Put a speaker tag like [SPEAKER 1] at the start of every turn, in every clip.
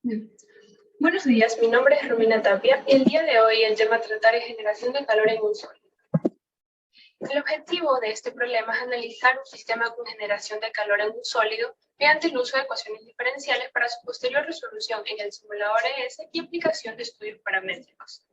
[SPEAKER 1] Bien. Buenos días, mi nombre es Romina Tapia y el día de hoy el tema a tratar es generación de calor en un sólido. El objetivo de este problema es analizar un sistema con generación de calor en un sólido mediante el uso de ecuaciones diferenciales para su posterior resolución en el simulador ES y aplicación de estudios paramétricos.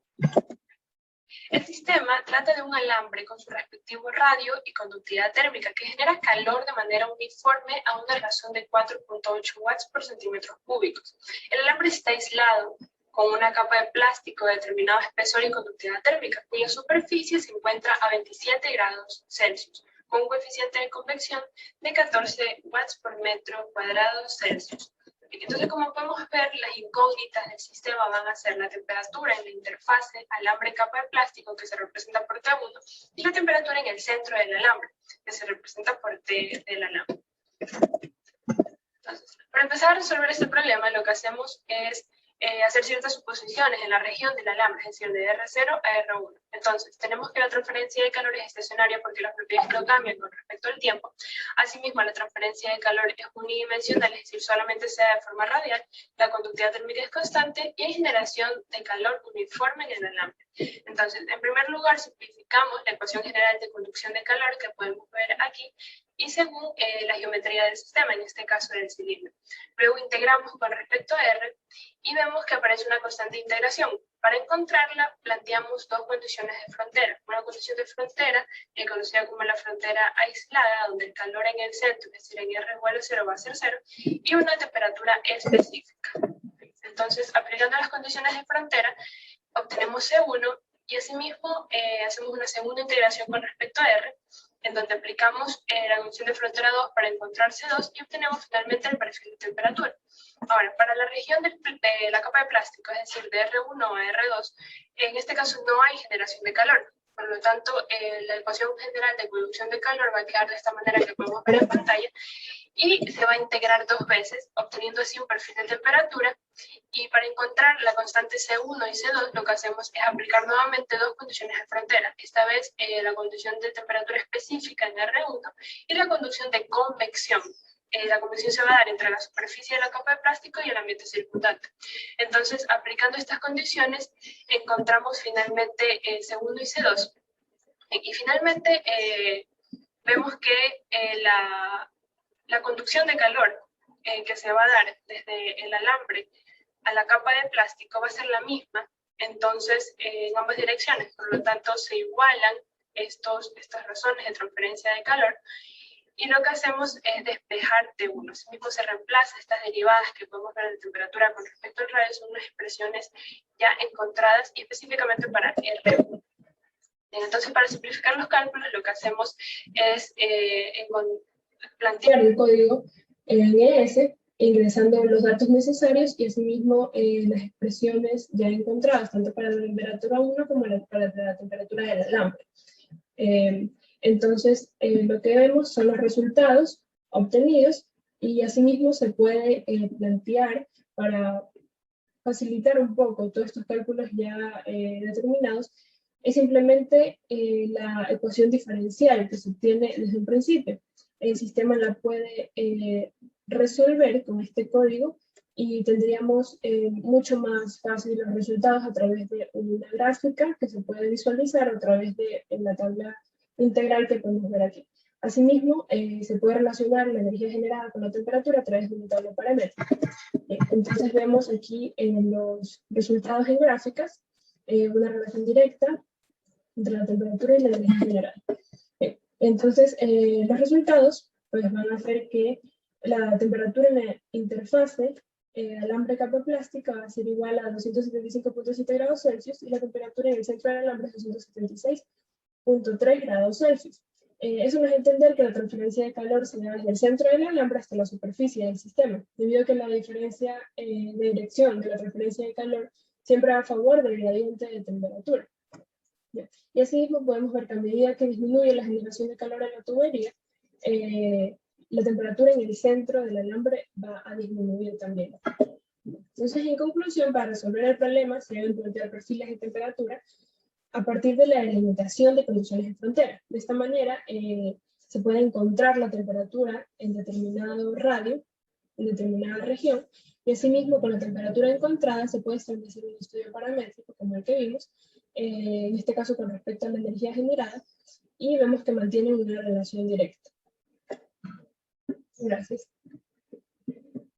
[SPEAKER 1] El sistema trata de un alambre con su respectivo radio y conductividad térmica que genera calor de manera uniforme a una razón de 4.8 watts por centímetros cúbicos. El alambre está aislado con una capa de plástico de determinado espesor y conductividad térmica, cuya superficie se encuentra a 27 grados Celsius, con un coeficiente de convección de 14 watts por metro cuadrado Celsius. Entonces, como podemos ver, las incógnitas del sistema van a ser la temperatura en la interfase alambre-capa de plástico, que se representa por T1, y la temperatura en el centro del alambre, que se representa por T del alambre. Entonces, para empezar a resolver este problema, lo que hacemos es hacer ciertas suposiciones en la región del alambre, es decir, de R0 a R1. Entonces, tenemos que la transferencia de calor es estacionaria porque las propiedades no cambian con respecto al tiempo. Asimismo, la transferencia de calor es unidimensional, es decir, solamente se da de forma radial, la conductividad térmica es constante y hay generación de calor uniforme en el alambre. Entonces, en primer lugar, simplificamos la ecuación general de conducción de calor que podemos ver aquí, y según la geometría del sistema, en este caso del cilindro. Luego integramos con respecto a R y vemos que aparece una constante de integración. Para encontrarla, planteamos dos condiciones de frontera. Una condición de frontera, conocida como la frontera aislada, donde el calor en el centro, es decir, en R igual a 0 va a ser 0, y una temperatura específica. Entonces, aplicando las condiciones de frontera, obtenemos C1, y asimismo hacemos una segunda integración con respecto a R, en donde aplicamos la condición de frontera 2 para encontrar C2 y obtenemos finalmente el perfil de temperatura. Ahora, para la región de la capa de plástico, es decir, de R1 a R2, en este caso no hay generación de calor. Por lo tanto, la ecuación general de conducción de calor va a quedar de esta manera que podemos ver en pantalla, y se va a integrar dos veces, obteniendo así un perfil de temperatura. Y para encontrar la constante C1 y C2, lo que hacemos es aplicar nuevamente dos condiciones de frontera. Esta vez la condición de temperatura específica en R1 y la condición de convección. La convección se va a dar entre la superficie de la capa de plástico y el ambiente circundante. Entonces, aplicando estas condiciones, encontramos finalmente C1 y C2. Y finalmente, vemos que la conducción de calor que se va a dar desde el alambre a la capa de plástico va a ser la misma, entonces en ambas direcciones. Por lo tanto, se igualan estas razones de transferencia de calor, y lo que hacemos es despejar T1. Asimismo, se reemplaza estas derivadas que podemos ver de temperatura con respecto al radio, son unas expresiones ya encontradas y específicamente para R1. Entonces, para simplificar los cálculos, lo que hacemos es plantear un código en ES, ingresando los datos necesarios y asimismo las expresiones ya encontradas, tanto para la temperatura 1 como para la temperatura del alambre. Entonces, lo que vemos son los resultados obtenidos, y asimismo se puede plantear, para facilitar un poco todos estos cálculos ya determinados, es simplemente la ecuación diferencial que se obtiene desde un principio. El sistema la puede resolver con este código y tendríamos mucho más fácil los resultados a través de una gráfica que se puede visualizar a través de la tabla integral que podemos ver aquí. Asimismo, se puede relacionar la energía generada con la temperatura a través de una tabla paramétrica. Entonces vemos aquí en los resultados en gráficas una relación directa entre la temperatura y la energía generada. Entonces, los resultados pues, van a hacer que la temperatura en la interfase alambre capa plástica va a ser igual a 275.7 grados Celsius, y la temperatura en el centro del alambre es 276.3 grados Celsius. Eso nos da a entender que la transferencia de calor se da desde el centro del alambre hasta la superficie del sistema, debido a que la diferencia de dirección de la transferencia de calor siempre va a favor del gradiente de temperatura. Y asimismo podemos ver que a medida que disminuye la generación de calor en la tubería, la temperatura en el centro del alambre va a disminuir también. Entonces, en conclusión, para resolver el problema se deben plantear perfiles de temperatura a partir de la delimitación de condiciones de frontera. De esta manera se puede encontrar la temperatura en determinado radio
[SPEAKER 2] en determinada región, y asimismo con la temperatura encontrada se puede establecer un estudio paramétrico como el que vimos, en este caso con respecto a la energía generada, y vemos que mantienen una relación directa. Gracias.